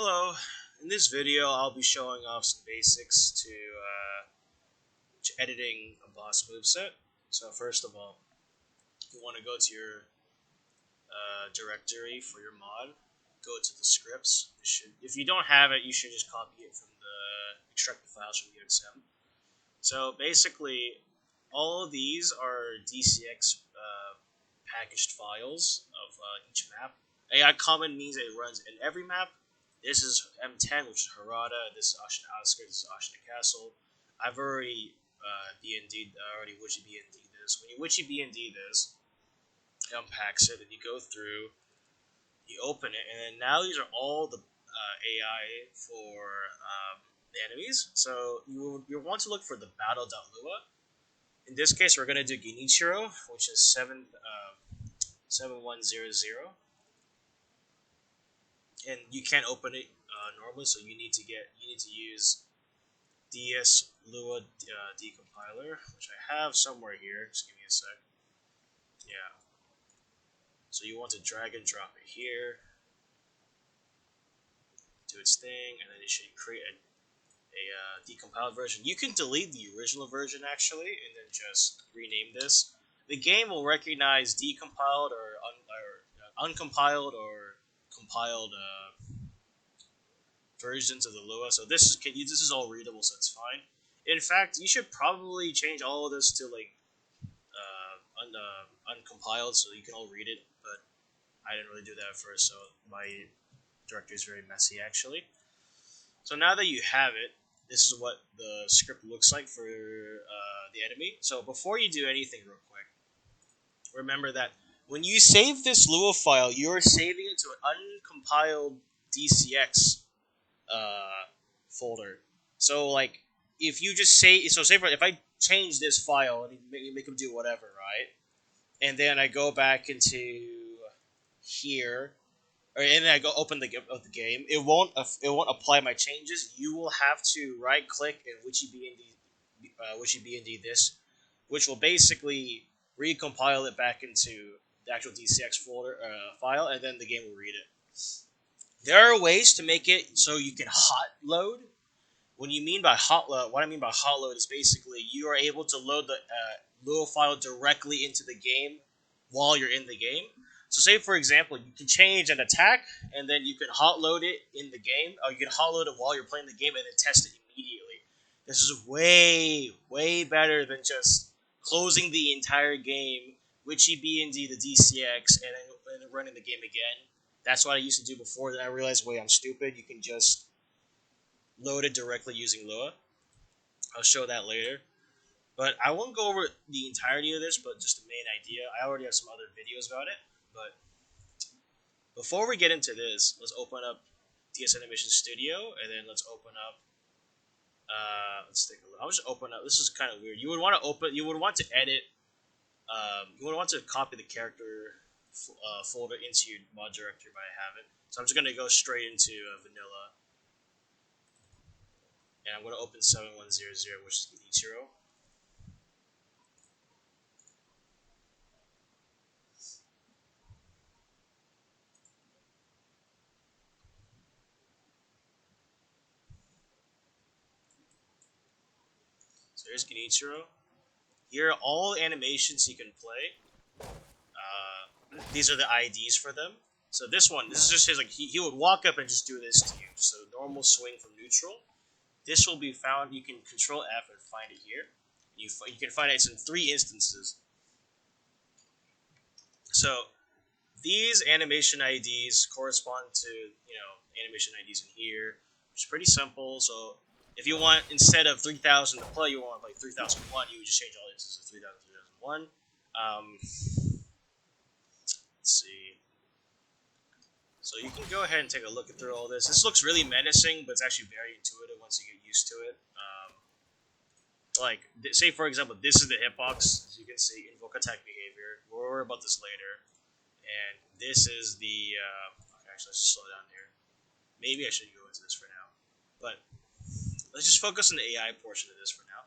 Hello, in this video I'll be showing off some basics to editing a boss moveset. So first of all, you want to go to your directory for your mod, go to the scripts. If you don't have it, you should just copy it from the extract the files from UXM. So basically, all of these are DCX packaged files of each map. AI common means it runs in every map. This is M10, which is Harada. This is Ashina Outskirts. This is Ashina Castle. I've already B&D'd, already Witchy B&D this. When you Witchy B&D this, it unpacks it, and you go through, you open it, and then now these are all the AI for the enemies. So you want to look for the battle.lua. In this case, we're going to do Genichiro, which is 7100. And you can't open it normally, so you need to use DS Lua decompiler, which I have somewhere here. Just give me a sec. Yeah. So you want to drag and drop it here, do its thing, and then it should create a decompiled version. You can delete the original version actually, and then just rename this. The game will recognize decompiled or uncompiled or compiled versions of the Lua. So this is all readable, so it's fine. In fact, you should probably change all of this to like uncompiled, so you can all read it. But I didn't really do that at first, so my directory is very messy actually. So now that you have it, this is what the script looks like for the enemy. So before you do anything real quick, remember that when you save this Lua file, you're saving it to an uncompiled DCX folder. So like, if you just say, if I change this file and make them do whatever, right? And then I go back into here, and then I go open the game, it won't apply my changes. You will have to right click and Witchy BND this, which will basically recompile it back into the actual DCX folder file, and then the game will read it. There are ways to make it so you can hot load. What I mean by hot load is basically you are able to load the Lua file directly into the game while you're in the game. So say for example, you can change an attack and then you can hot load it in the game, or you can hot load it while you're playing the game and then test it immediately. This is way, way better than just closing the entire game, Witchy B&D the DCX, and then running the game again. That's what I used to do before. Then I realized, wait, I'm stupid. You can just load it directly using Lua. I'll show that later. But I won't go over the entirety of this, but just the main idea. I already have some other videos about it. But before we get into this, let's open up DSAnim Studio, and then let's open up. Let's take a look. I'll just open up. This is kind of weird. You would want to edit. You would want to copy the character folder into your mod directory, but I haven't. So I'm just gonna go straight into vanilla, and I'm gonna open 7100, which is Genichiro. So here's Genichiro. Here are all animations he can play. These are the IDs for them. So this is just his, like, he would walk up and just do this to you. So normal swing from neutral. This will be found, you can control F and find it here. You can find it in 3 instances. So these animation IDs correspond to, animation IDs in here, which is pretty simple. So if you want, instead of 3000 to play, you want like 3001, you would just change all the instances to 3000, 3001. Let's see. So you can go ahead and take a look through all this. This looks really menacing, but it's actually very intuitive once you get used to it. Like, say for example, this is the hitbox. As you can see, invoke attack behavior. We'll worry about this later. And this is the. Okay, actually, let's just slow down here. Maybe I should go into this for now. But let's just focus on the AI portion of this for now.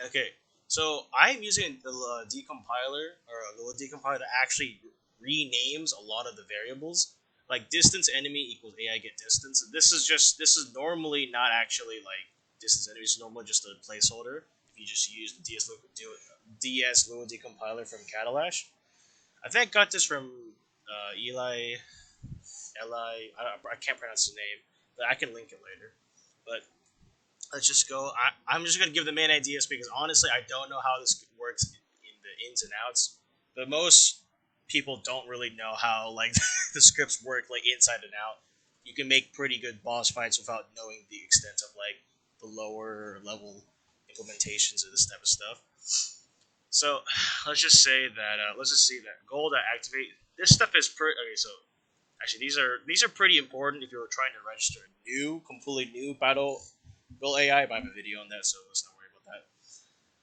Okay, so I'm using the decompiler, or a little decompiler that actually renames a lot of the variables. like distance enemy equals AI get distance. This is normally not actually like distance enemy. It's normally just a placeholder. If you just use the DS Lua decompiler from Catalash. I think I got this from Eli. I can't pronounce his name, but I can link it later. But let's just go. I'm just gonna give the main ideas because honestly, I don't know how this works in the ins and outs. But most people don't really know how like the scripts work like inside and out. You can make pretty good boss fights without knowing the extent of like the lower level implementations of this type of stuff. So let's just say that let's just see that goal to activate. This stuff is okay. So actually, these are pretty important if you're trying to register a completely new battle goal AI. But I have a video on that, so let's not worry about that.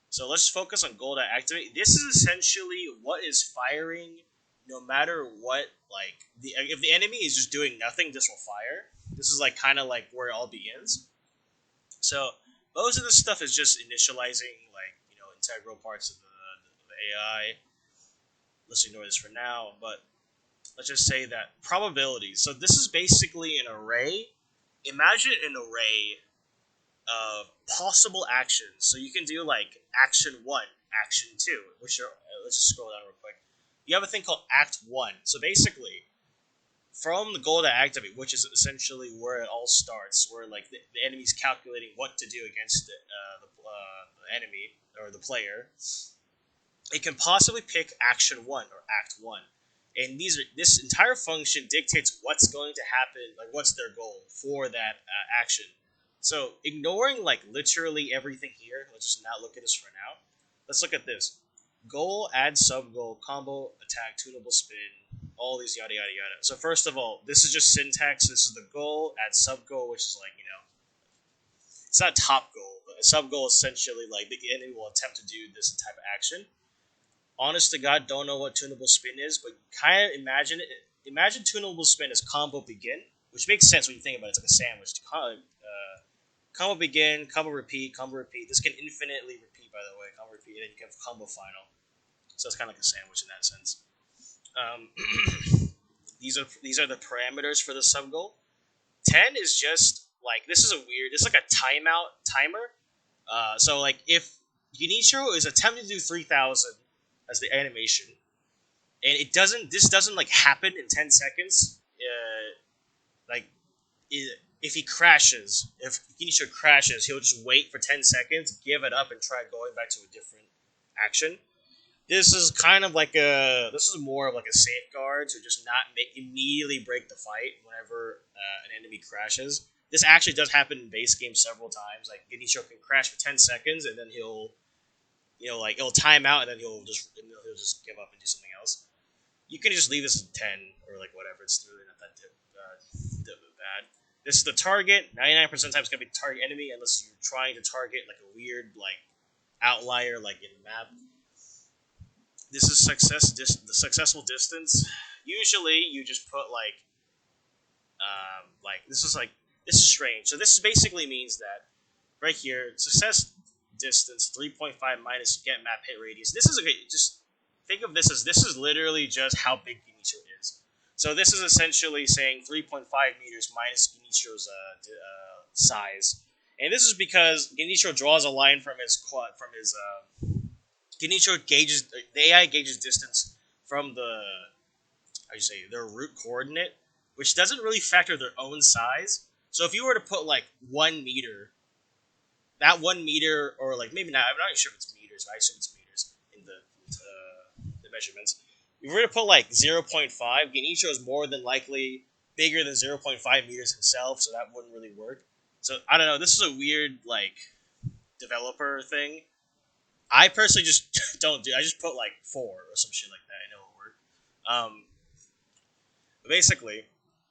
So let's focus on goal to activate. This is essentially what is firing, no matter what. Like if the enemy is just doing nothing, this will fire. This is like kind of like where it all begins. So most of this stuff is just initializing like integral parts of the AI. Let's ignore this for now, but let's just say that probabilities. So this is basically an array. Imagine an array of possible actions. So you can do like action 1, action 2, which are let's just scroll down real quick. You have a thing called act 1. So basically, from the goal to activate, which is essentially where it all starts, where like the enemy's calculating what to do against the enemy or the player, it can possibly pick action 1 or act 1. And this entire function dictates what's going to happen, like what's their goal for that action. So ignoring like literally everything here, let's just not look at this for now. Let's look at this. Goal, add sub goal, combo, attack, tunable spin, all these yada yada yada. So first of all, this is just syntax. This is the goal, add sub goal, which is like, it's not top goal, but a sub goal essentially like the enemy will attempt to do this type of action. Honest to God, don't know what tunable spin is, but kind of imagine it. Imagine tunable spin as combo begin, which makes sense when you think about it. It's like a sandwich. Combo begin, combo repeat, combo repeat. This can infinitely repeat, by the way. Combo repeat, and then you can have combo final. So it's kind of like a sandwich in that sense. These are the parameters for the sub goal. 10 is just like this is like a timer. So like if Genichiro is attempting to do 3000 as the animation, and this doesn't like happen in 10 seconds. If Genichiro crashes, he'll just wait for 10 seconds, give it up, and try going back to a different action. This is kind of like this is more of like a safeguard to just not immediately break the fight whenever an enemy crashes. This actually does happen in base game several times. Like Genichiro can crash for 10 seconds and then he'll it'll time out and then he'll just give up and do something else. You can just leave this at 10 or like whatever. It's really not that bad. This is the target. 99% of the time it's gonna be the target enemy unless you're trying to target like a weird like outlier like in the map. This is the successful distance. Usually you just put this is strange. So this basically means that right here, success distance 3.5 minus get map hit radius. This is okay. Just think of this is literally just how big Genichiro is. So this is essentially saying 3.5 meters minus Genichiro's size, and this is because Genichiro draws a line from his Genichiro gauges the AI gauges distance from their root coordinate, which doesn't really factor their own size. So if you were to put like 1 meter, that 1 meter, or like maybe not, I'm not even sure if it's meters, but I assume it's meters in the measurements. If we were to put like 0.5, Genichiro is more than likely bigger than 0.5 meters himself, so that wouldn't really work. So I don't know. This is a weird like developer thing. I personally just don't do. I just put like 4 or some shit like that. I know it'll work. But basically,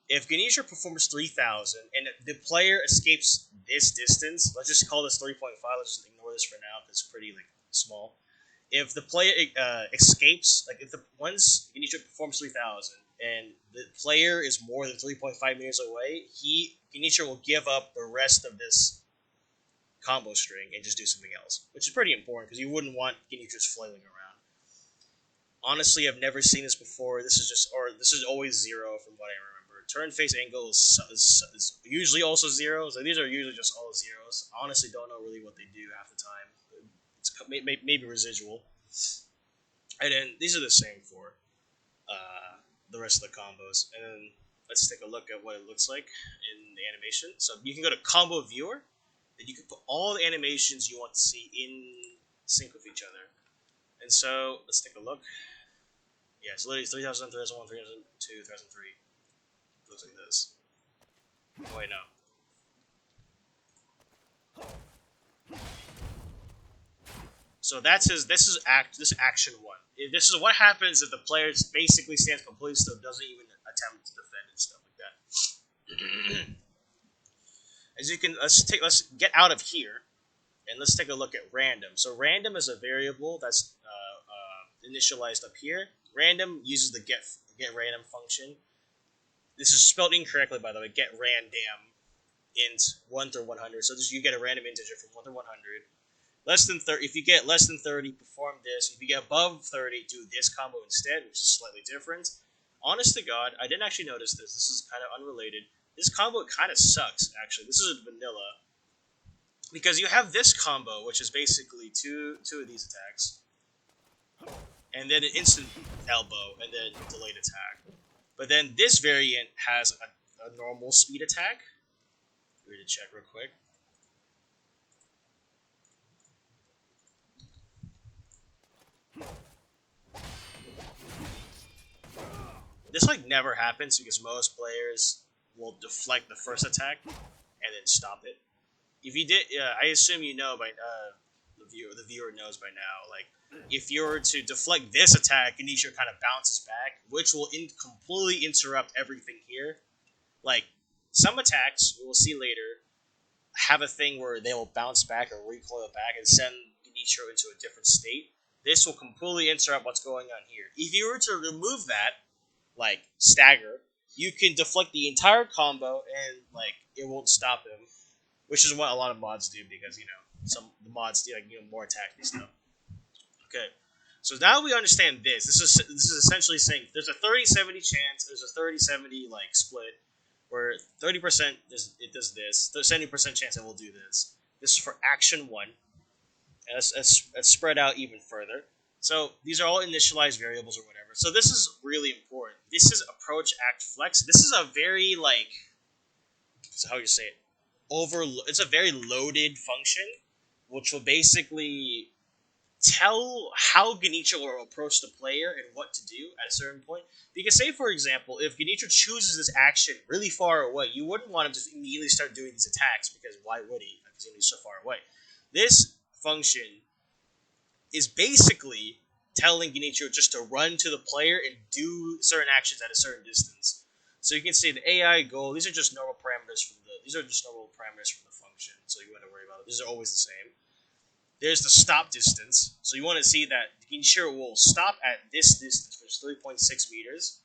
if Genichiro performs 3000 and the player escapes this distance, let's just call this 3.5. Let's just ignore this for now because it's pretty like small. If the player escapes, like once Genichiro performs 3000 and the player is more than 3.5 meters away, Genichiro will give up the rest of this combo string and just do something else, which is pretty important because you wouldn't want Genichiro just flailing around. Honestly, I've never seen this before. This is always 0 from what I remember. turn face angle is usually also 0. So these are usually just all 0s. Honestly, don't know really what they do half the time. It's maybe residual. And then these are the same for the rest of the combos. And then let's take a look at what it looks like in the animation. So you can go to Combo Viewer, and you can put all the animations you want to see in sync with each other. And so let's take a look. Yeah, it's literally 3000, 3001, 3002, 3003. Looks like this. Oh wait, no. So that's his. This is action 1. This is what happens if the player basically stands completely still, doesn't even attempt to defend and stuff like that. As you can, let's get out of here, and let's take a look at random. So random is a variable that's initialized up here. Random uses the get random function. This is spelled incorrectly, by the way. Get random int 1 through 100. So you get a random integer from 1 through 100. Less than 30. If you get less than 30, perform this. If you get above 30, do this combo instead, which is slightly different. Honest to God, I didn't actually notice this. This is kind of unrelated. This combo kind of sucks, actually. This is vanilla. Because you have this combo, which is basically two of these attacks. And then an instant elbow, and then delayed attack. But then this variant has a normal speed attack. We're going to check real quick. This never happens because most players will deflect the first attack and then stop it. If you did, I assume you know by the viewer knows by now. If you were to deflect this attack, Genichiro kind of bounces back, which will completely interrupt everything here. Some attacks we will see later have a thing where they will bounce back or recoil back and send Genichiro into a different state. This will completely interrupt what's going on here. If you were to remove that, stagger, you can deflect the entire combo and it won't stop him, which is what a lot of mods do because the mods do more attack stuff. Okay, so now we understand this. This is essentially saying there's a 30-70 chance, there's a 30-70 split, where 30% it does this, 70% chance it will do this. This is for action 1. And let's spread out even further. So these are all initialized variables or whatever. So this is really important. This is approach, act, flex. This is a very so how you say it? It's a very loaded function, which will basically tell how Genichiro will approach the player and what to do at a certain point. Because say, for example, if Genichiro chooses this action really far away, you wouldn't want him to immediately start doing these attacks because why would he? Because he's so far away. This function is basically telling Genichiro just to run to the player and do certain actions at a certain distance. So you can see the AI goal. These are just normal parameters from the function. So you want to worry about it. These are always the same. There's the stop distance. So you want to see that Genichiro will stop at this distance, which is 3.6 meters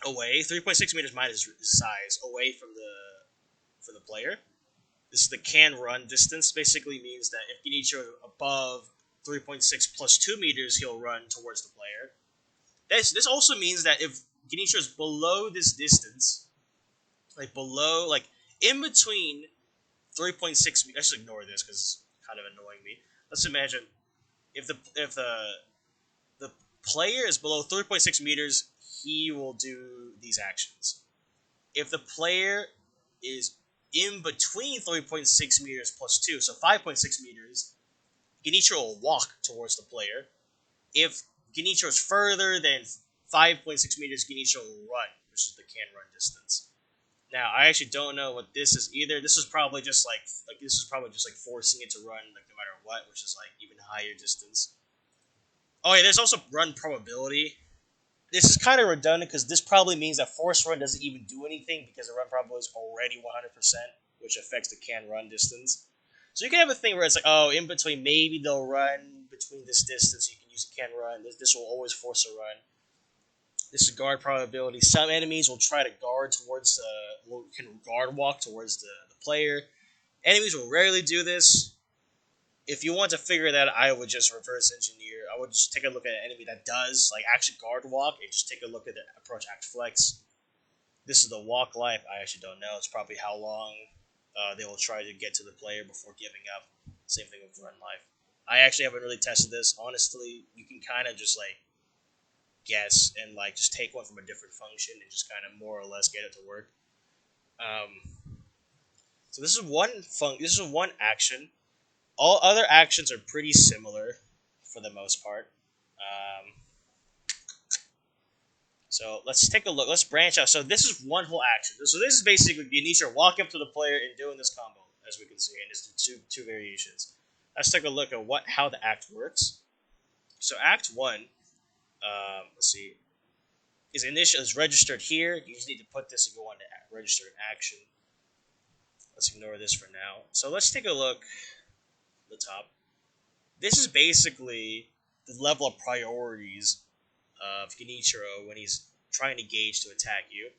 away. 3.6 meters minus size away from the player. This is the can run distance. Basically means that if Genichiro is above 3.6 plus 2 meters, he'll run towards the player. This also means that if Genichiro is below this distance, in between 3.6 meters, I should ignore this because it's kind of annoying me. Let's imagine if the player is below 3.6 meters, he will do these actions. If the player is in between 3.6 meters plus 2, so 5.6 meters, Genichiro will walk towards the player. If Genichiro is further than 5.6 meters, Genichiro will run, which is the can run distance. Now, I actually don't know what this is either. This is probably just forcing it to run no matter what, which is even higher distance. Oh yeah, there's also run probability. This is kind of redundant because this probably means that force run doesn't even do anything because the run probability is already 100%, which affects the can run distance. So you can have a thing where it's in between, maybe they'll run between this distance, you can use a can run. This will always force a run. This is guard probability. Some enemies will try to guard towards can guard walk towards the player. Enemies will rarely do this. If you want to figure that out, I would just reverse engineer. I I would just take a look at an enemy that does like action guard walk, and just take a look at the approach act flex. This is the walk life. I actually don't know. It's probably how long they will try to get to the player before giving up. Same thing with run life. I actually haven't really tested this. Honestly, you can kind of just like guess and like just take one from a different function and just kind of more or less get it to work. So this is one action. All other actions are pretty similar for the most part. So let's take a look. Let's branch out. So this is one whole action. So this is basically Genichiro walking up to the player and doing this combo, as we can see, and it's two variations. Let's take a look at how the act works. So Act 1, let's see, is registered here. You just need to put this if you want to register an action. Let's ignore this for now. So let's take a look at the top. This is basically the level of priorities of Genichiro when he's trying to gauge to attack you.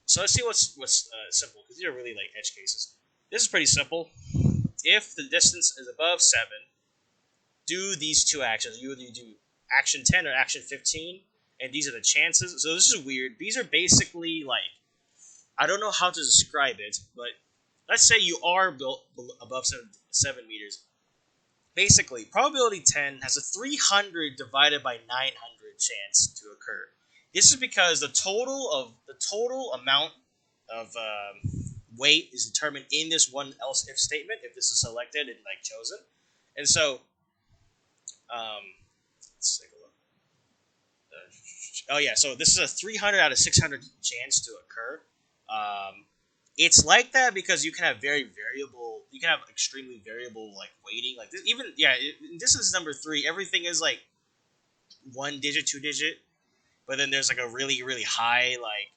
So let's see what's simple, because these are really like edge cases. This is pretty simple. If the distance is above 7, do these two actions. You either do action 10 or action 15, and these are the chances. So this is weird. These are basically like, I don't know how to describe it, but let's say you are built above 7 meters. Basically, probability 10 has a 300 divided by 900 chance to occur. This is because the total amount of weight is determined in this one else if statement if this is selected and like chosen. And so let's take a look. Oh yeah, so this is a 300 out of 600 chance to occur. It's like that because you can have extremely variable like weighting. Like this, even this is number 3. Everything is like 1 digit, 2 digit, but then there's like a really really high like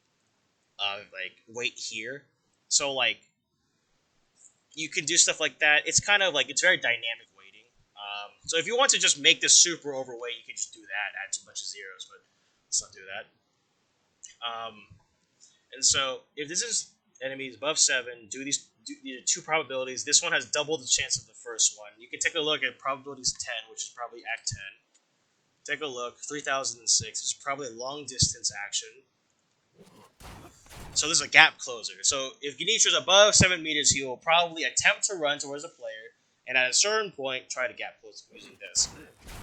weight here. So like you can do stuff like that. It's kind of like it's very dynamic weighting. So if you want to just make this super overweight, you can just do that, add a bunch of zeros, but let's not do that. And so if this is enemies above 7, do these two probabilities. This one has double the chance of the first one. You can take a look at probabilities 10, which is probably Act 10. Take a look, 3006 is probably a long distance action. So this is a gap closer. So if Genichiro is above 7 meters, he will probably attempt to run towards the player, and at a certain point, try to gap close using this.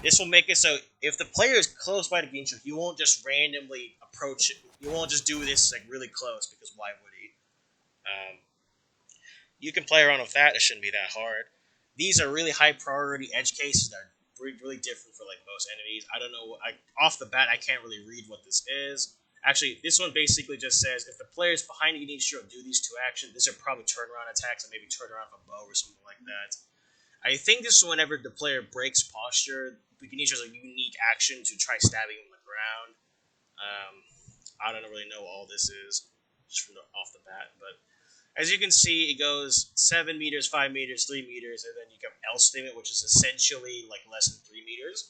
This will make it so if the player is close by to Genichiro, he won't just randomly approach it. You won't just do this like really close, because why would he? You can play around with that. It shouldn't be that hard. These are really high priority edge cases that are really different for like most enemies. I don't know. Off the bat, I can't really read what this is. Actually, this one basically just says if the player is behind Genichiro, do these two actions. These are probably turnaround attacks, and maybe turn around with a bow or something like that. I think this is whenever the player breaks posture. Genichiro is a unique action to try stabbing him on the ground. I don't really know what all this is just from off the bat, but as you can see, it goes 7 meters, 5 meters, 3 meters, and then you get else statement, which is essentially like less than 3 meters.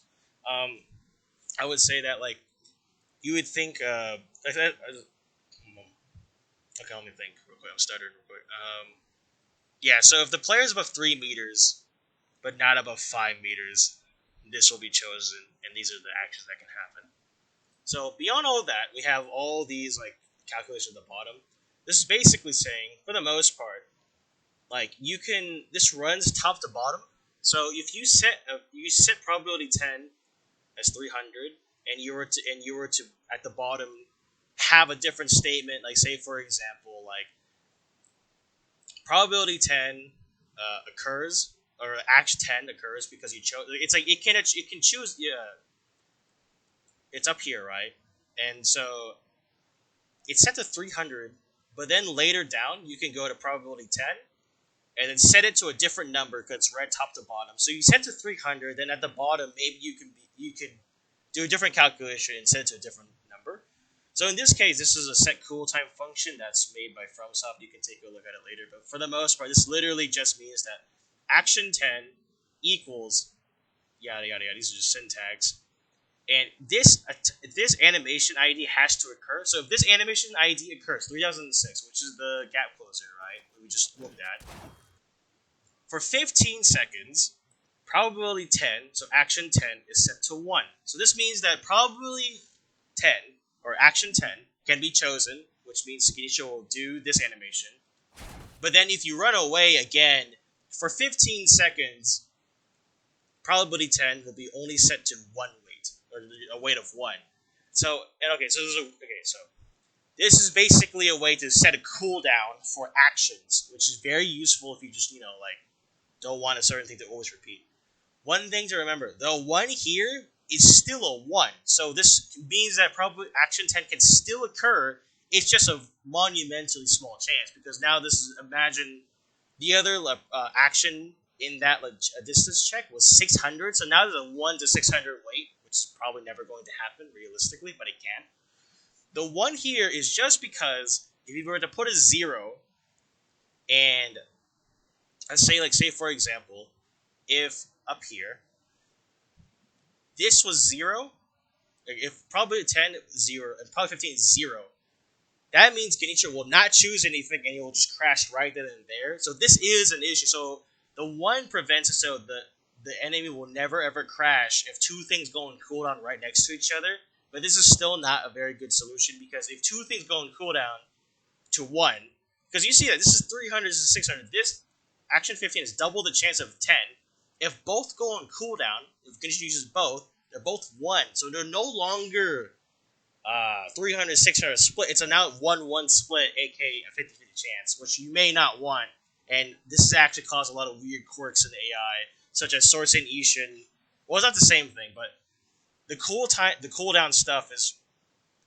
I would say that like you would think. Okay, let me think real quick. I'm stuttering real quick. Yeah, so if the player is above 3 meters, but not above 5 meters, this will be chosen, and these are the actions that can happen. So beyond all of that, we have all these like calculations at the bottom. This is basically saying, for the most part, like this runs top to bottom. So if you set probability 10 as 300, and you were to at the bottom have a different statement, like say for example, like probability 10 occurs, or act 10 occurs because you chose. It's like it can choose. Yeah, it's up here, right? And so it's set to 300. But then later down, you can go to probability 10, and then set it to a different number because it's red top to bottom. So you set to 300, then at the bottom, maybe you could do a different calculation and set it to a different number. So in this case, this is a set cool time function that's made by FromSoft. You can take a look at it later. But for the most part, this literally just means that action 10 equals yada yada yada. These are just syntax. And this animation ID has to occur. So if this animation ID occurs, 3006, which is the gap closer, right? We just looked at. For 15 seconds, probability 10, so action 10 is set to 1. So this means that probability 10, or action 10, can be chosen, which means Sekiro will do this animation. But then if you run away again, for 15 seconds, probability 10 will be only set to 1 weight, or a weight of 1. So this is basically a way to set a cooldown for actions, which is very useful if you just, don't want a certain thing to always repeat. One thing to remember, the 1 here is still a 1. So this means that probably action 10 can still occur. It's just a monumentally small chance, because now this is, imagine the other action in that distance check was 600, so now there's a 1 to 600 weight, which is probably never going to happen realistically, but it can. The 1 here is just because if you were to put a 0, and let's say for example, if up here this was 0, if probably 10 0 and probably 15 is 0, that means Genichiro will not choose anything and he will just crash right then and there. So this is an issue. So the 1 prevents it, so the enemy will never ever crash if 2 things go on cooldown right next to each other. But this is still not a very good solution, because if 2 things go on cooldown to 1, because you see that this is 300, this is 600, this action 15 is double the chance of 10. If both go on cooldown, if Genichiro uses both, they're both 1. So they're no longer 300, 600 split. It's a now 1-1 split, aka a 50-50 chance, which you may not want. And this has actually caused a lot of weird quirks in AI, such as Sourcing Ishin. Well, it's not the same thing, but the cooldown stuff is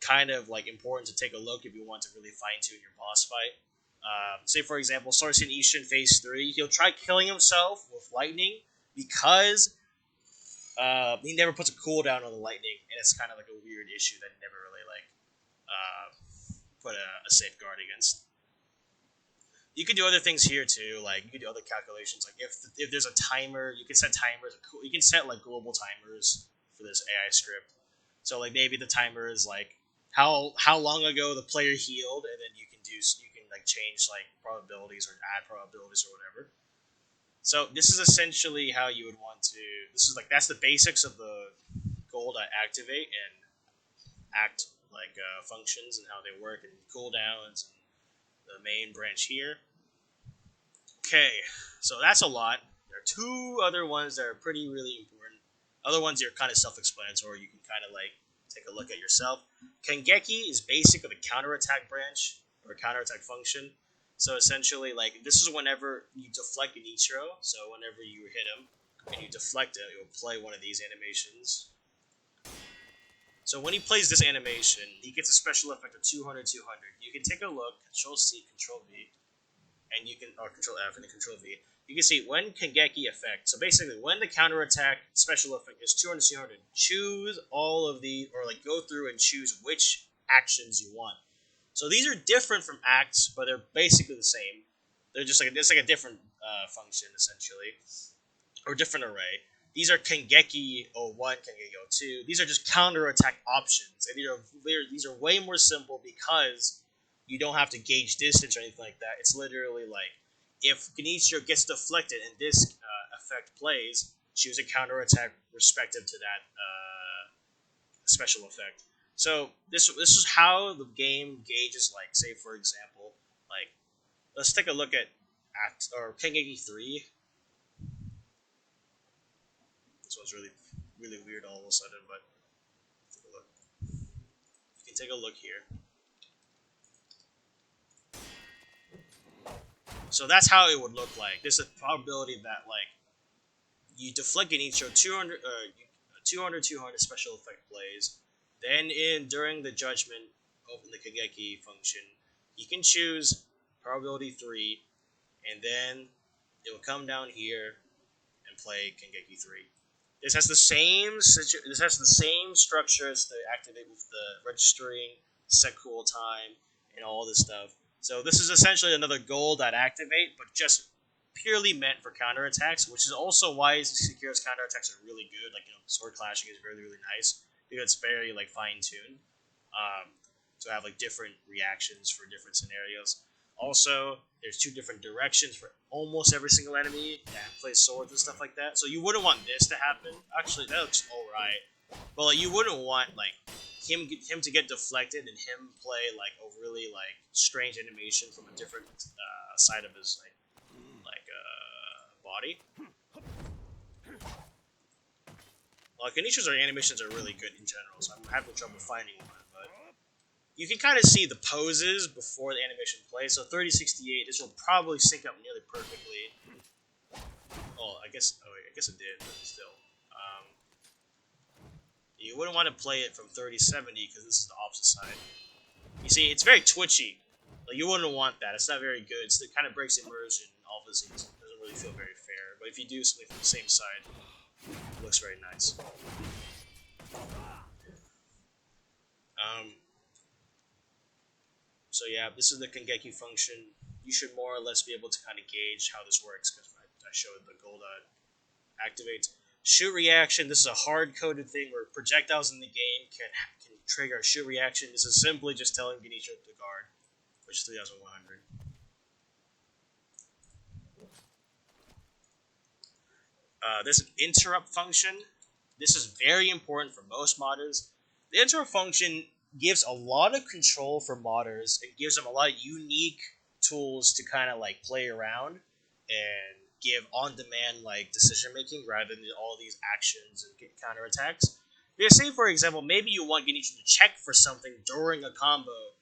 kind of important to take a look if you want to really fine-tune your boss fight. Say, for example, Sourcing Ishin Phase 3, he'll try killing himself with lightning because he never puts a cooldown on the lightning, and it's kind of a weird issue that he never really put a safeguard against. You can do other things here too, you can do other calculations. If there's a timer, you can set timers. You can set global timers for this AI script. So maybe the timer is how long ago the player healed, and then you can change probabilities or add probabilities or whatever. So this is essentially how you would want to. This is that's the basics of the goal.activate and act functions and how they work and cooldowns and the main branch here. Okay, so that's a lot. There are 2 other ones that are really important. Other ones are kind of self-explanatory. You can kind of take a look at yourself. Kengeki is basically the counterattack branch or counterattack function. So essentially, this is whenever you deflect Genichiro. So whenever you hit him and you deflect it, it will play one of these animations. So when he plays this animation, he gets a special effect of 200, 200. You can take a look, Control-C, Control-V, and you can, or Control-F and then Control-V. You can see when Kengeki effect, so basically when the counterattack special effect is 200, 200, choose all of these, or go through and choose which actions you want. So these are different from acts, but they're basically the same. They're just it's a different function, essentially, or different array. These are Kengeki 01, Kengeki 02. These are just counterattack options, and these are way more simple because you don't have to gauge distance or anything like that. It's literally if Genichiro gets deflected and this effect plays, choose a counterattack respective to that special effect. So this is how the game gauges. Say for example, let's take a look at Kengeki 3. This one's really weird all of a sudden, but take a look. You can take a look here. So that's how it would look like. There's a probability that you deflect Genichiro 200 special effect plays. Then during the judgment of the Kengeki function, you can choose probability 3, and then it will come down here and play Kengeki 3. This has the same structure as the activate with the registering, set cool time, and all this stuff. So this is essentially another goal.activate, but just purely meant for counterattacks, which is also why Sekiro's counterattacks are really good. Sword clashing is really nice because it's very fine-tuned to have different reactions for different scenarios. Also, there's two different directions for almost every single enemy that plays swords and stuff like that. So you wouldn't want this to happen. Actually, that looks alright. But like, you wouldn't want like him to get deflected and him play like a really like strange animation from a different side of his body. Like Kanisha's animations are really good in general, so I'm having trouble finding one. But you can kind of see the poses before the animation plays. So 3068, this will probably sync up nearly perfectly. Oh, I guess it did, but still. You wouldn't want to play it from 3070 because this is the opposite side. You see, it's very twitchy. Like you wouldn't want that. It's not very good. It kind of breaks immersion. All of this doesn't really feel very fair. But if you do something from the same side, it looks very nice. So yeah, this is the Kangeki function. You should more or less be able to kind of gauge how this works because I showed the gold activate. Shoot reaction. This is a hard-coded thing where projectiles in the game can trigger a shoot reaction. This is simply just telling Ganesha to guard, which is 3,100. There's an interrupt function. This is very important for most modders. The interrupt function gives a lot of control for modders. It gives them a lot of unique tools to kind of like play around and give on-demand like decision making rather than all these actions and counterattacks. Because say for example, maybe you want Ganesha to check for something during a combo.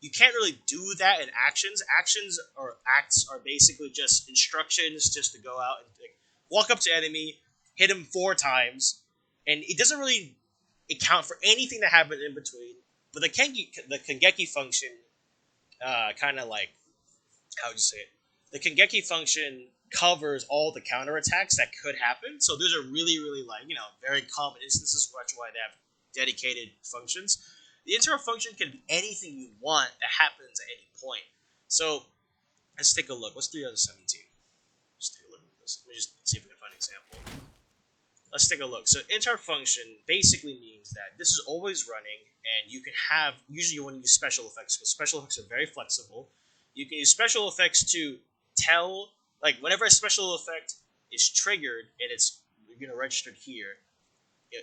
You can't really do that in actions. Actions or acts are basically just instructions just to go out and like, walk up to enemy, hit him 4 times, and it doesn't really account for anything that happened in between. But the Kangeki function, kind of like, how would you say it? The Kangeki function covers all the counterattacks that could happen. So those are really, really like, very common instances, which is why they have dedicated functions. The interrupt function can be anything you want that happens at any point. So let's take a look. What's 3017? Let's take a look at this. Let me just see if we can find an example. Let's take a look. So interrupt function basically means that this is always running, and you can have, usually you want to use special effects, because special effects are very flexible. You can use special effects to tell, like whenever a special effect is triggered and it's registered here,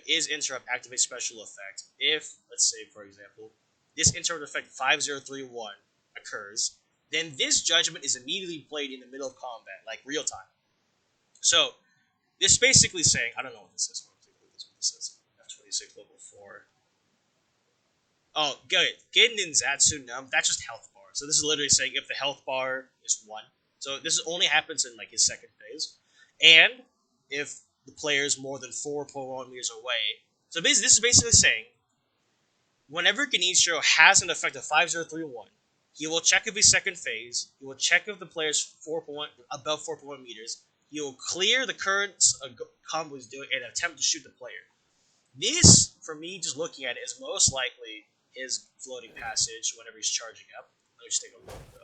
is interrupt activate special effect. If, let's say for example, this interrupt effect 5031 occurs, then this judgment is immediately played in the middle of combat, like real time. So this is basically saying, I don't know what this is. This is F26 level 4. Oh, good. Gen Ninjatsu Num, that's just health bar. So this is literally saying if the health bar is 1. So this only happens in like his second phase. And if the player is more than 4.1 meters away. So this is basically saying whenever Genichiro has an effect of 5031, he will check if he's second phase, he will check if the player is above 4.1 meters, he will clear the current combo he's doing and attempt to shoot the player. This, for me, just looking at it, is most likely his floating passage whenever he's charging up. Let me just take a look, though.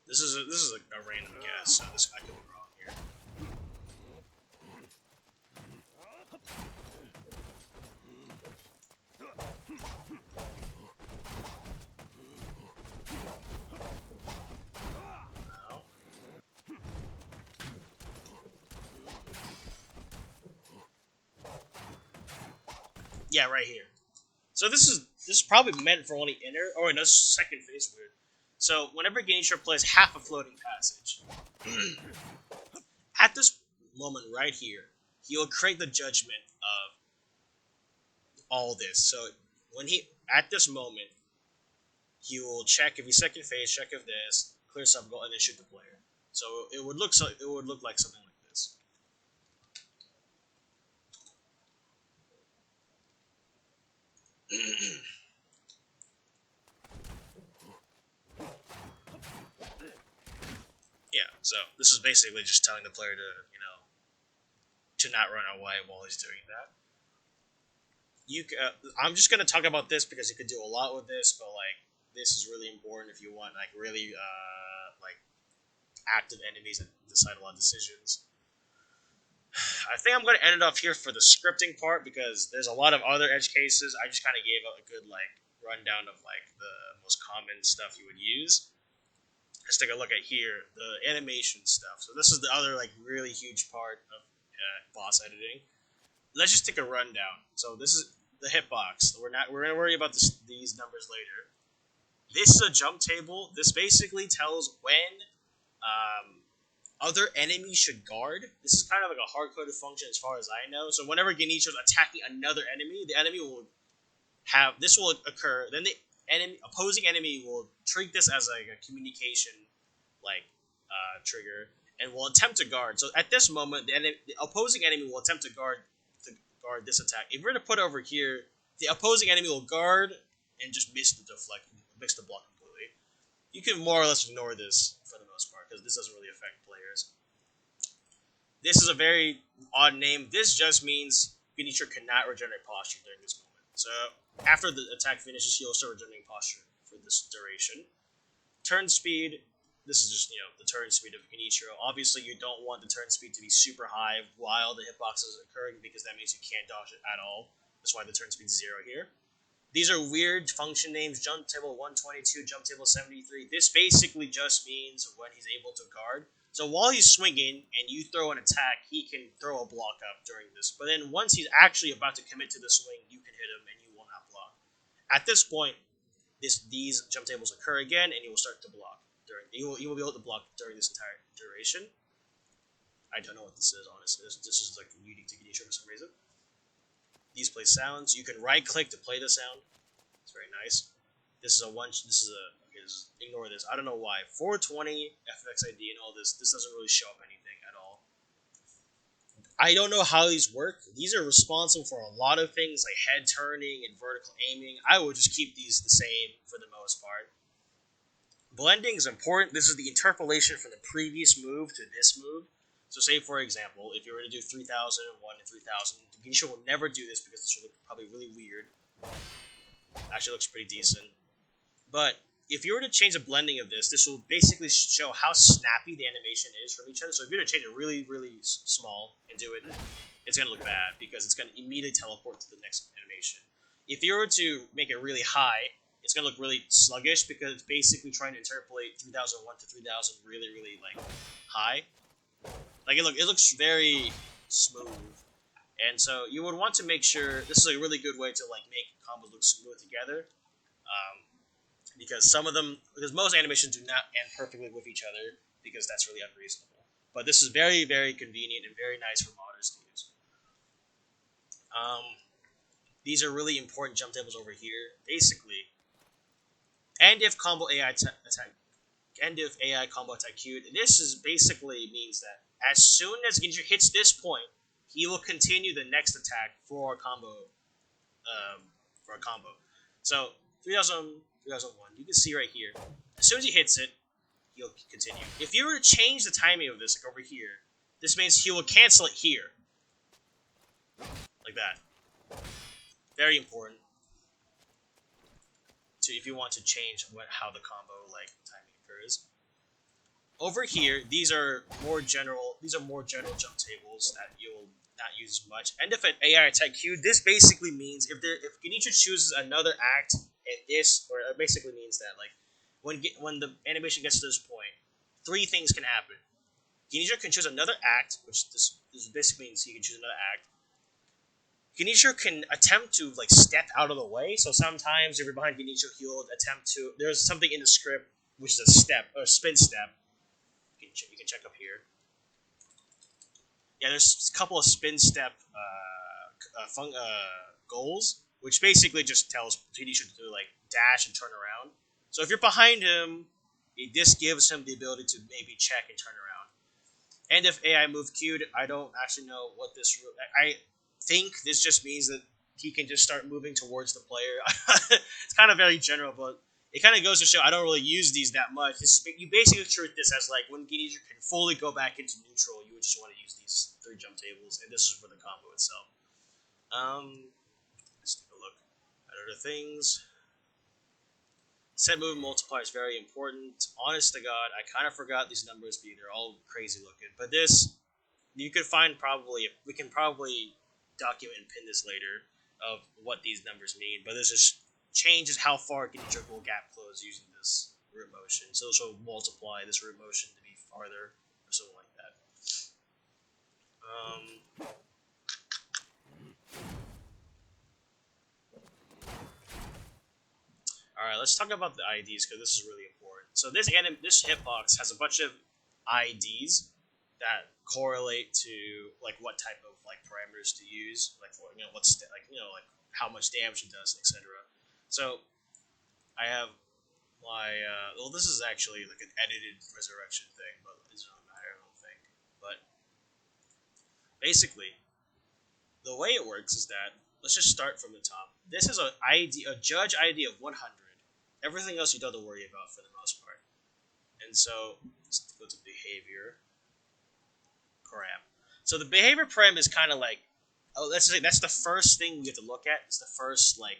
This is a random guess, so this I could be wrong here. No. Yeah, right here. So this is probably meant for only inner. Oh, no, second phase. Weird. So whenever Genichiro plays half a floating passage, at this moment right here, he will create the judgment of all this. So when at this moment, he will check if he's second phase, check if this, clear some goal, and then shoot the player. So it would look like something like this. Yeah, so this is basically just telling the player to not run away while he's doing that. I'm just gonna talk about this because you could do a lot with this, but like this is really important if you want like really like active enemies that decide a lot of decisions. I think I'm going to end it off here for the scripting part because there's a lot of other edge cases. I just kind of gave a good like rundown of like the most common stuff you would use. Let's take a look at here the animation stuff. So this is the other like really huge part of boss editing. Let's just take a rundown. So this is the hitbox. We're gonna worry about these numbers later. This is a jump table. This basically tells when other enemies should guard. This is kind of like a hard-coded function as far as I know. So whenever Genichiro is attacking another enemy, the enemy will have this will occur. Then the opposing enemy will treat this as like a communication like trigger and will attempt to guard. So at this moment, the opposing enemy will attempt to guard this attack. If we're to put over here, the opposing enemy will guard and just miss the block completely. You can more or less ignore this for the most part because this doesn't really affect players. This is a very odd name. This just means Genichiro cannot regenerate posture during this moment. So after the attack finishes, he'll start regenerating posture for this duration. Turn speed. This is just the turn speed of Genichiro. Obviously, you don't want the turn speed to be super high while the hitbox is occurring because that means you can't dodge it at all. That's why the turn speed is 0 here. These are weird function names. Jump table 122, jump table 73. This basically just means when he's able to guard. So while he's swinging and you throw an attack, he can throw a block up during this. But then once he's actually about to commit to the swing, you can hit him and you will not block. At this point, these jump tables occur again and he will start to block. He will be able to block during this entire duration. I don't know what this is, honestly. This is like unique to Genichiro for some reason. These play sounds. You can right click to play the sound. It's very nice. This is ignore this. I don't know why. 420 FXID and all this. This doesn't really show up anything at all. I don't know how these work. These are responsible for a lot of things like head turning and vertical aiming. I would just keep these the same for the most part. Blending is important. This is the interpolation from the previous move to this move. So say, for example, if you were to do 3001 and 3000, Genichiro will never do this because this will look probably really weird. Actually looks pretty decent. But if you were to change the blending of this will basically show how snappy the animation is from each other. So if you were to change it really, really small and do it, it's going to look bad because it's going to immediately teleport to the next animation. If you were to make it really high, it's going to look really sluggish because it's basically trying to interpolate 3001 to 3000 really, really like high. Like it looks very smooth. And so you would want to make sure this is a really good way to like make combos look smooth together. Because most animations do not end perfectly with each other because that's really unreasonable. But this is very, very convenient and very nice for modders to use. These are really important jump tables over here. Basically, and if combo AI combo attack queued, this is basically means that as soon as Genichiro hits this point, he will continue the next attack for a combo. So 3001, you can see right here. As soon as he hits it, he'll continue. If you were to change the timing of this, like over here, this means he will cancel it here, like that. Very important. If you want to change how the combo like timing occurs. Over here, these are more general jump tables that you'll not use much. And if an AI attack queue, this basically means if Genichiro chooses another act and this, or it basically means that like when the animation gets to this point, 3 things can happen. Genichiro can choose another act, which this basically means he can choose another act. Genichiro can attempt to like step out of the way. So sometimes if you're behind Genichiro, he'll attempt to. There's something in the script which is a step or a spin step. You can check up here. Yeah, there's a couple of spin step goals, which basically just tells Genichiro to like dash and turn around. So if you're behind him, this gives him the ability to maybe check and turn around. And if AI move queued, I don't actually know what this. I think this just means that he can just start moving towards the player. It's kind of very general, but it kind of goes to show I don't really use these that much. You basically treat this as like when Genichiro can fully go back into neutral, you would just want to use these 3 jump tables, and this is for the combo itself. Let's take a look at other things. Set movement multiplier is very important. Honest to God, I kind of forgot these numbers, but they're all crazy looking. But this you could find we can probably document and pin this later of what these numbers mean, but this just changes how far can you triple gap close using this root motion. So this will multiply this root motion to be farther or something like that. All right, let's talk about the IDs because this is really important. So this hitbox has a bunch of IDs that correlate to like what type of like parameters to use, like for like how much damage it does, etc. So I have my well, this is actually like an edited resurrection thing, but it doesn't really matter, I don't think. But basically, the way it works is that let's just start from the top. This is a judge ID of 100. Everything else you don't have to worry about for the most part. And so let's go to behavior param. So the behavior param is kind of like let's say that's the first thing you have to look at. It's the first like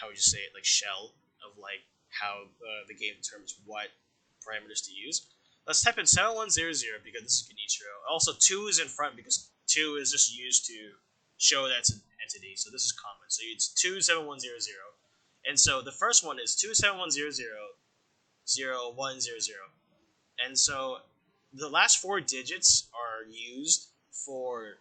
how would you say it, like shell of like how the game determines what parameters to use. Let's type in 7100 because this is Genichiro. Also 2 is in front because 2 is just used to show that it's an entity. So this is common. So it's 27100. And so the first one is 27100 0100. And so the last 4 digits are used for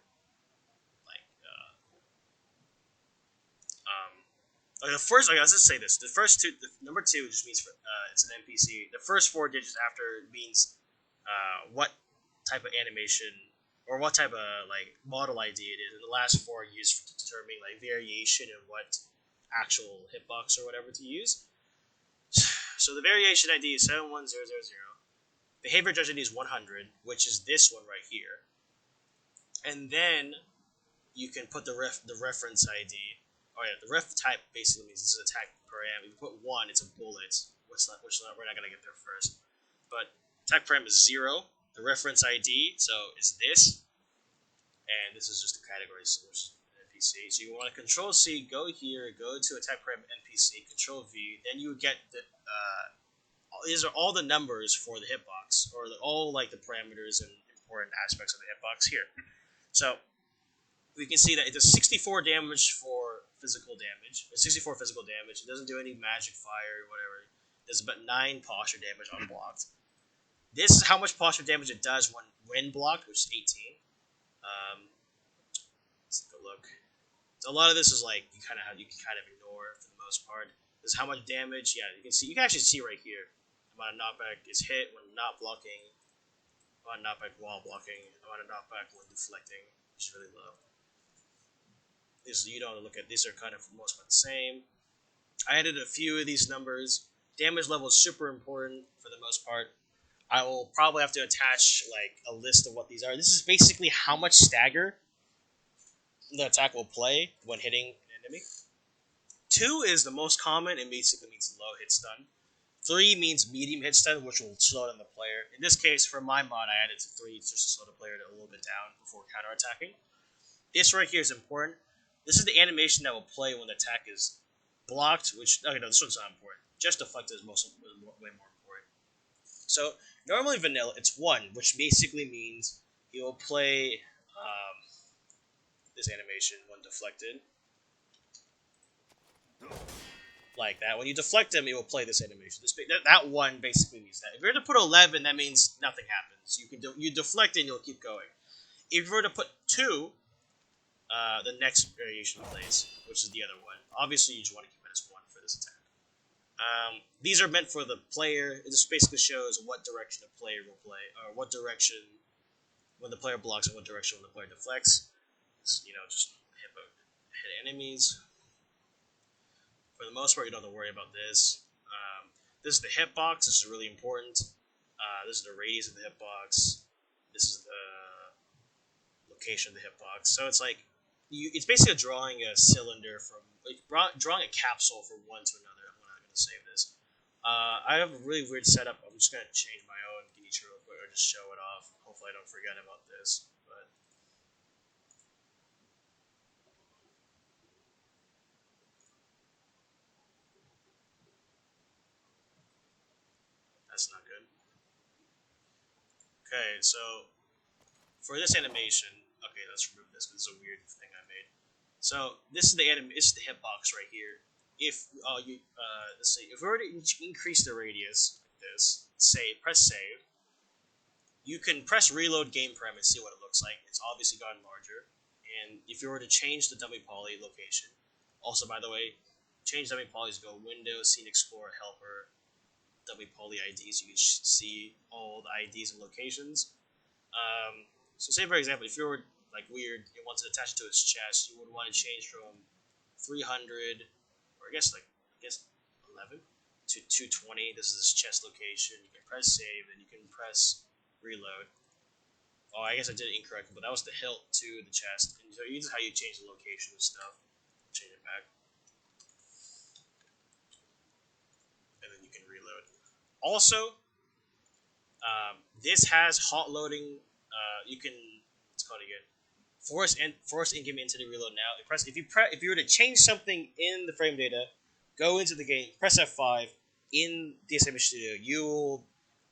the first, let's just say this: the first two, the number 2 just means it's an NPC. The first 4 digits after means what type of animation or what type of like model ID it is, and the last 4 are used to determine like variation in what actual hitbox or whatever to use. So the variation ID is 71000. Behavior judge ID is 100, which is this one right here, and then you can put the reference ID. Oh yeah, the ref type basically means this is attack param. If you put 1, it's a bullet, which we're not gonna get there first. But attack param is 0. The reference ID, so is this, and this is just the category source NPC. So you want to Control C, go here, go to attack param NPC, Control V, then you would get the these are all the numbers for the hitbox, or all like the parameters and important aspects of the hitbox here. So we can see that it does 64 damage for physical damage. 64 physical damage. It doesn't do any magic fire or whatever. It does about 9 posture damage unblocked. This is how much posture damage it does when blocked, which is 18. Let's take a look. So a lot of this is like you can kind of ignore for the most part. This is how much damage. Yeah, you can actually see right here. Amount of knockback is hit when not blocking. Amount of knockback while blocking. Amount of knockback when deflecting, which is really low. You don't look at these are kind of for the most part the same. I added a few of these numbers. Damage level is super important for the most part. I will probably have to attach like a list of what these are. This is basically how much stagger the attack will play when hitting an enemy. 2 is the most common and basically means low hit stun. 3 means medium hit stun, which will slow down the player. In this case, for my mod, I added to 3 just to slow the player a little bit down before counterattacking. This right here is important. This is the animation that will play when the attack is blocked, which, okay, no, this one's not important. Just deflect is way more important. So, normally vanilla, it's 1, which basically means he will play this animation when deflected. Like that. When you deflect him, it will play this animation. That 1 basically means that. If you were to put 11, that means nothing happens. You deflect it and you'll keep going. If you were to put 2, the next variation plays, which is the other one. Obviously, you just want to keep it as 1 for this attack. These are meant for the player. It just basically shows what direction the player will play, or what direction when the player blocks and what direction when the player deflects. Just hit enemies. For the most part, you don't have to worry about this. This is the hitbox. This is really important. This is the radius of the hitbox. This is the location of the hitbox. So it's like it's basically drawing a cylinder from drawing a capsule from one to another. I'm not going to save this. I have a really weird setup. I'm just going to change my own Genichiro real quick or just show it off. Hopefully, I don't forget about this. But that's not good. Okay, so for this animation, okay, let's remove this because it's a weird thing I made. So this is the this is the hitbox right here. If you let's see, if we were to increase the radius like this, press save, you can press reload game param and see what it looks like. It's obviously gotten larger. And if you were to change the dummy poly location, also by the way, change dummy polys, go Windows, Scene Explorer, Helper, dummy poly IDs. You can see all the IDs and locations. So say for example, if you were like weird, you want to attach it to its chest, you would want to change from 300, or I guess 11 to 220. This is its chest location. You can press save, and you can press reload. Oh, I guess I did it incorrectly, but that was the hilt to the chest. And so this is how you change the location of stuff. Change it back, and then you can reload. Also, this has hot loading. You can what's called again. Force in-game entity reload now. If you were to change something in the frame data, go into the game, press F5 in DSAnim Studio.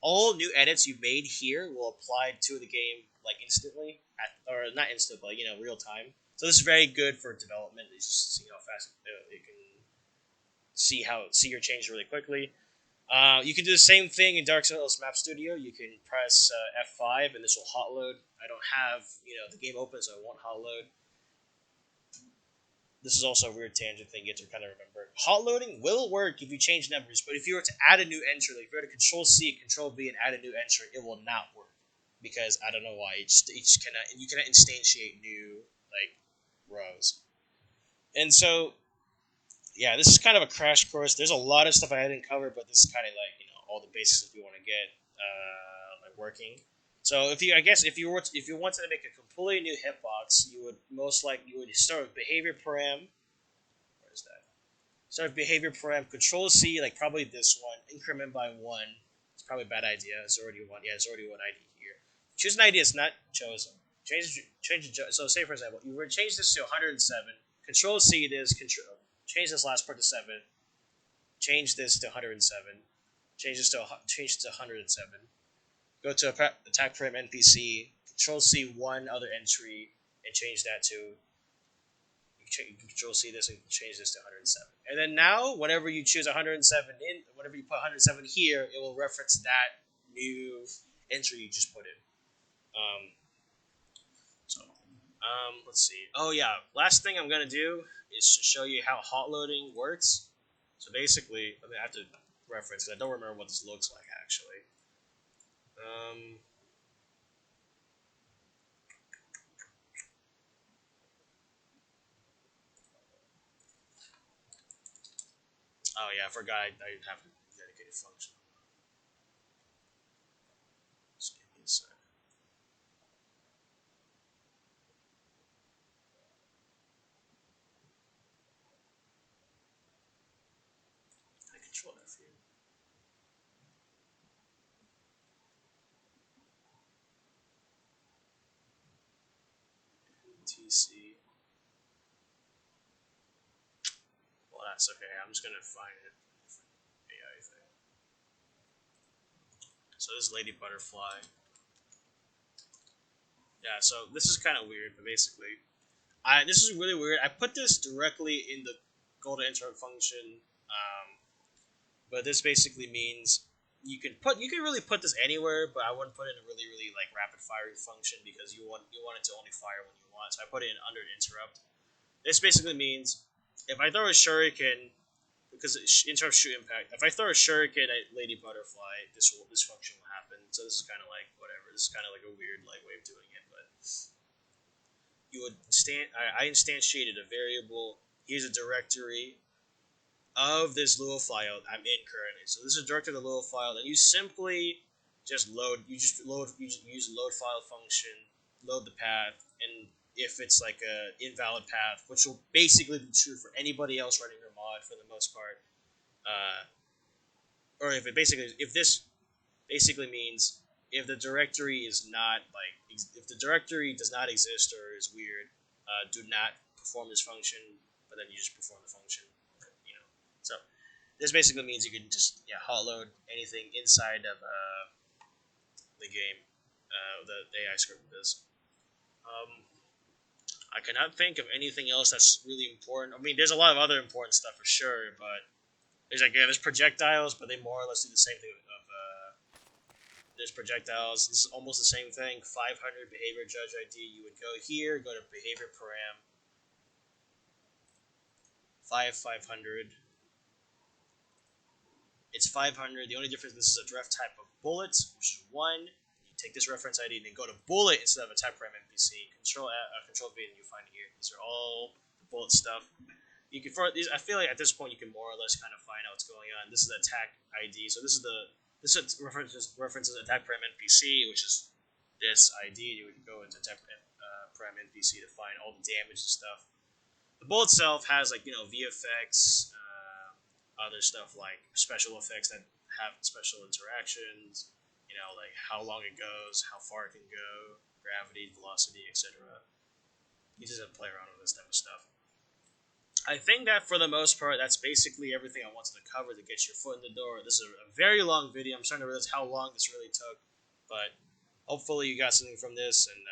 All new edits you made here will apply to the game like instantly, or not instant, but real time. So this is very good for development. It's just see how fast you can see your change really quickly. You can do the same thing in Dark Souls Map Studio. You can press F5 and this will hot load. I don't have the game open, so I won't hot load. This is also a weird tangent thing you have to kind of remember. Hot loading will work if you change numbers, but if you were to add a new entry, like if you were to Control C, Control V, and add a new entry, it will not work because I don't know why. You cannot instantiate new rows, and so yeah, this is kind of a crash course. There's a lot of stuff I didn't cover, but this is kind of all the basics if you want to get working. So if you wanted to make a completely new hitbox, you would start with behavior param. Where is that? Start with behavior param. Control C, probably this one. Increment by 1. It's probably a bad idea. It's already one. Yeah, it's already one ID here. Choose an ID. It's not chosen. Change it. So say for example, you were to change this to 107. Control C this. Change this last part to 7. Change this to 107. Change it to 107. Go to attack param NPC. Control C one other entry and change that to. Control C this and change this to 107. And then now, whenever you choose 107 whenever you put 107 here, it will reference that new entry you just put in. Let's see. Oh yeah, last thing I'm gonna do is to show you how hot loading works. So basically, I have to reference because I don't remember what this looks like actually. Oh yeah, I forgot I have a dedicated function. Just give me a sec. I control F here. TC. Well, that's okay. I'm just gonna find it. AI thing. So this is Lady Butterfly. Yeah, so this is kind of weird, but basically, this is really weird. I put this directly in the golden interrupt function, but this basically means you can really put this anywhere, but I wouldn't put it in a really rapid firing function because you want it to only fire when you want. So I put it in under interrupt. This basically means if I throw a shuriken, because interrupt shoot impact. If I throw a shuriken at Lady Butterfly, this function will happen. So this is kind of whatever. This is kind of a weird way of doing it, but you would I instantiated a variable. Here's a directory of this Lua file I'm in currently. So this is a directory of the Lua file, and you simply just load. You use load file function, load the path, and if it's a invalid path, which will basically be true for anybody else running your mod for the most part, or if this basically means if the directory is not if the directory does not exist or is weird, do not perform this function, but then you just perform the function, So this basically means you can just hot load anything inside of the game, the AI script does. I cannot think of anything else that's really important. I mean, there's a lot of other important stuff for sure, but there's projectiles, but they more or less do the same thing. There's projectiles. This is almost the same thing. 500 behavior judge ID. You would go here, go to behavior param. 500. It's 500. The only difference, this is a direct type of bullet, which is 1. You take this reference ID and then go to bullet instead of attack param NPC. Control V and you find it here. These are all the bullet stuff. You can I feel like at this point you can more or less kind of find out what's going on. This is the attack ID. So this references attack param NPC, which is this ID. You would go into attack param NPC to find all the damage and stuff. The bullet itself has like VFX. Other stuff like special effects that have special interactions, like how long it goes, how far it can go, gravity, velocity, etc. You just have to play around with this type of stuff. I think that for the most part, that's basically everything I wanted to cover to get your foot in the door. This is a very long video. I'm starting to realize how long this really took, but hopefully you got something from this, and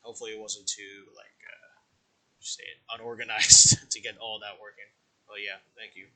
hopefully it wasn't too unorganized to get all that working. Well, yeah, thank you.